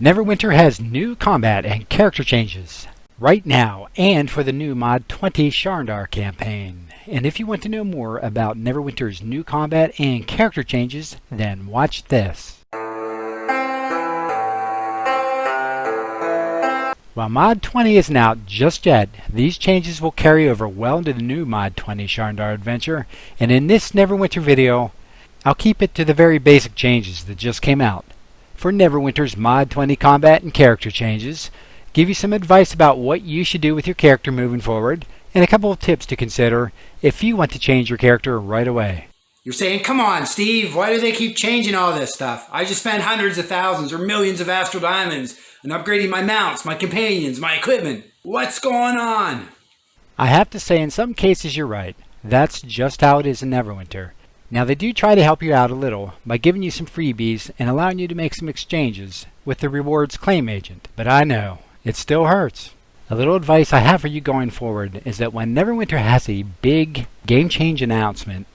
Neverwinter has new combat and character changes right now and for the new Mod 20 Sharndar campaign. And if you want to know more about Neverwinter's new combat and character changes, then watch this. While Mod 20 isn't out just yet, these changes will carry over well into the new Mod 20 Sharndar adventure, and in this Neverwinter video, I'll keep it to the very basic changes that just came out. For Neverwinter's Mod 20 combat and character changes, give you some advice about what you should do with your character moving forward, and a couple of tips to consider if you want to change your character right away. You're saying, come on, Steve, why do they keep changing all this stuff? I just spent hundreds of thousands or millions of astral diamonds on upgrading my mounts, my companions, my equipment. What's going on? I have to say, in some cases you're right. That's just how it is in Neverwinter. Now they do try to help you out a little by giving you some freebies and allowing you to make some exchanges with the rewards claim agent. But I know, it still hurts. A little advice I have for you going forward is that when Neverwinter has a big game change announcement,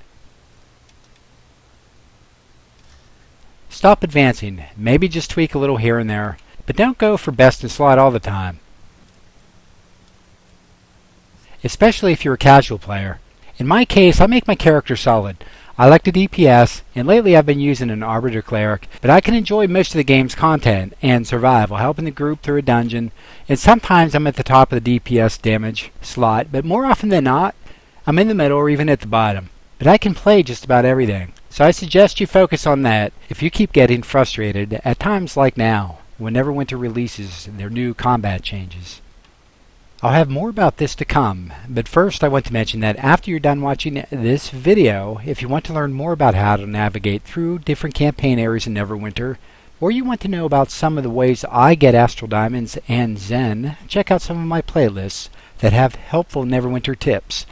stop advancing. Maybe just tweak a little here and there, but don't go for best in slot all the time. Especially if you're a casual player. In my case, I make my character solid. I like the DPS, and lately I've been using an Arbiter Cleric, but I can enjoy most of the game's content and survival, helping the group through a dungeon, and sometimes I'm at the top of the DPS damage slot, but more often than not, I'm in the middle or even at the bottom. But I can play just about everything, so I suggest you focus on that if you keep getting frustrated at times like now, when Neverwinter releases their new combat changes. I'll have more about this to come, but first I want to mention that after you're done watching this video, if you want to learn more about how to navigate through different campaign areas in Neverwinter, or you want to know about some of the ways I get Astral Diamonds and Zen, check out some of my playlists that have helpful Neverwinter tips.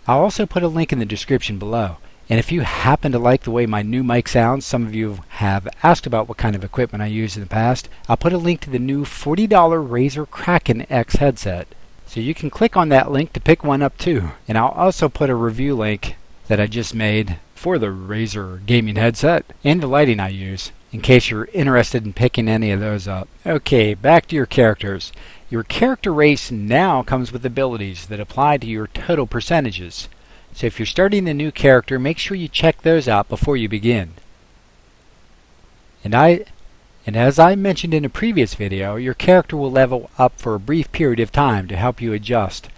I'll also put a link in the description below. And if you happen to like the way my new mic sounds, some of you have asked about what kind of equipment I used in the past, I'll put a link to the new $40 Razer Kraken X headset. So you can click on that link to pick one up too. And I'll also put a review link that I just made for the Razer gaming headset and the lighting I use, in case you're interested in picking any of those up. Okay, back to your characters. Your character race now comes with abilities that apply to your total percentages. So if you're starting a new character, make sure you check those out before you begin. And as I mentioned in a previous video, your character will level up for a brief period of time to help you adjust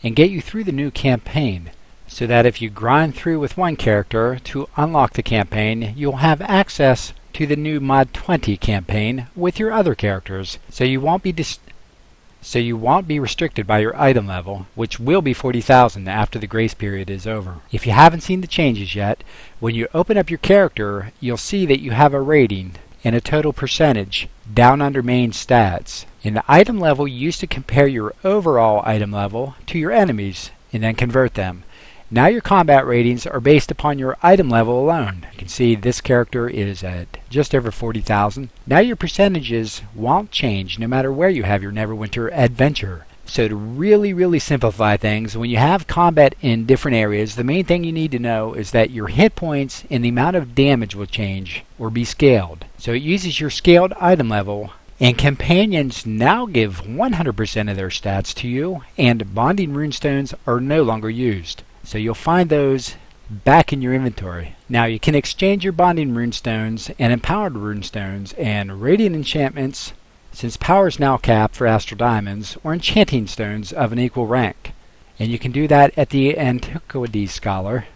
and get you through the new campaign, so that if you grind through with one character to unlock the campaign, you'll have access to the new Mod 20 campaign with your other characters, so you won't be restricted by your item level, which will be 40,000 after the grace period is over. If you haven't seen the changes yet, when you open up your character, you'll see that you have a rating and a total percentage down under main stats. And the item level used to compare your overall item level to your enemies and then convert them. Now your combat ratings are based upon your item level alone. You can see this character is at just over 40,000. Now your percentages won't change no matter where you have your Neverwinter adventure. So to really simplify things, when you have combat in different areas, the main thing you need to know is that your hit points and the amount of damage will change or be scaled. So it uses your scaled item level, and companions now give 100% of their stats to you, and bonding runestones are no longer used. So you'll find those back in your inventory. Now you can exchange your bonding runestones and empowered runestones and radiant enchantments, since power is now capped for Astral Diamonds, or enchanting stones of an equal rank. And you can do that at the Antiquities Scholar.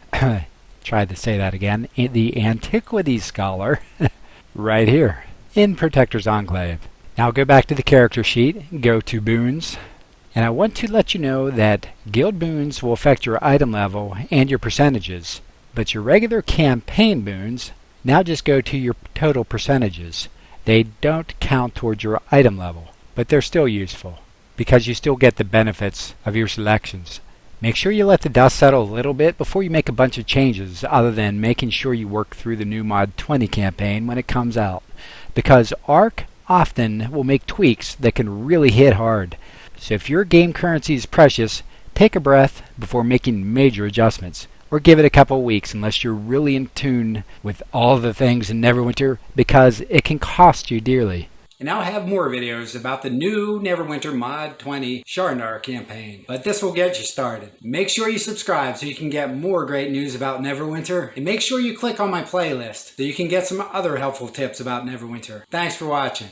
Try to say that again. The Antiquities Scholar right here in Protector's Enclave. Now go back to the character sheet, go to Boons, and I want to let you know that Guild Boons will affect your item level and your percentages, but your regular campaign boons now just go to your total percentages. They don't count towards your item level, but they're still useful because you still get the benefits of your selections. Make sure you let the dust settle a little bit before you make a bunch of changes, other than making sure you work through the new Mod 20 campaign when it comes out, because ARC often will make tweaks that can really hit hard. So if your game currency is precious, take a breath before making major adjustments, or give it a couple weeks unless you're really in tune with all the things in Neverwinter, because it can cost you dearly. and I'll have more videos about the new Neverwinter Mod 20 Sharndar campaign. But this will get you started. Make sure you subscribe so you can get more great news about Neverwinter, and make sure you click on my playlist so you can get some other helpful tips about Neverwinter. Thanks for watching.